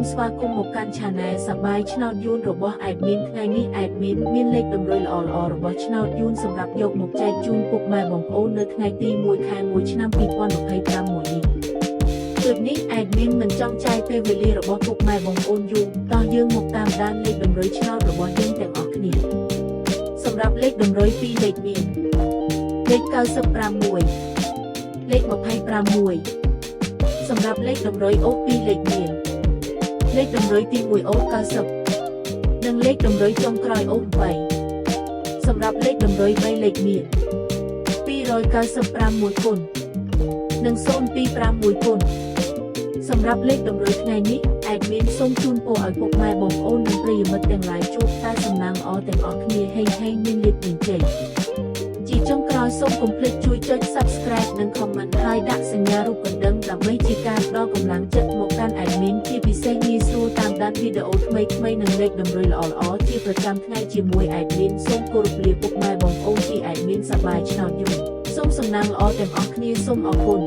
มสวาคมមកកាន់ Channel សប្បាយឆ្នោតយួនរបស់ Admin ថ្ងៃនេះ Admin មានលេខតម្រុយល្អៗរបស់ឆ្នោតយួនសម្រាប់យកមកចែកជូនពុកម៉ែបងប្អូននៅថ្ងៃទី1 ខែ 1 ឆ្នាំ 2025 មួយនេះដូចនេះ Admin មិនចង់ចាយពេលវេលារបស់ពុកម៉ែបងប្អូនយូរតោះយើងមកតាមដានលេខតម្រុយឆ្នោតរបស់យើងទាំងអស់គ្នាសម្រាប់លេខតម្រុយ2លេខមានលេខ96លេខ25សម្រាប់លេខតម្រុយអូស2លេខមានលេខតម្រុយទី1អូស90និងលេខតម្រុយចុងក្រោយអូស8សម្រាប់លេខតម្រុយ3លេខមាន295មួយគុណនិង025មួយគុណសម្រាប់លេខតម្រុយថ្ងៃនេះ Admin សូមជូនពរឲ្យពុកម៉ែបងប្អូននិងប្រិយមិត្តទាំងឡាយជួបតែសំណាងល្អទាំងអស់គ្នាហេងមានលាភមានជ័យជាចុងក្រោយសូមកុំភ្លេចជួយចុច Subscribe និង Comment ហើយដាក់សញ្ញារូបកណ្ដឹងដើម្បីជាការផ្ដល់កម្លាំងចិត្តមកកាន់ Admin ជាពិសេសងាយស្រួលតាមដានវីដេអូថ្មីៗនិងលេខតម្រុយល្អៗជាប្រចាំថ្ងៃជាមួយ Admin សូមគោរពលាពុកម៉ែបងប្អូនពី Admin សប្បាយឆ្នោតយូរសូមសំណាងល្អទាំងអស់គ្នាសូមអរគុណ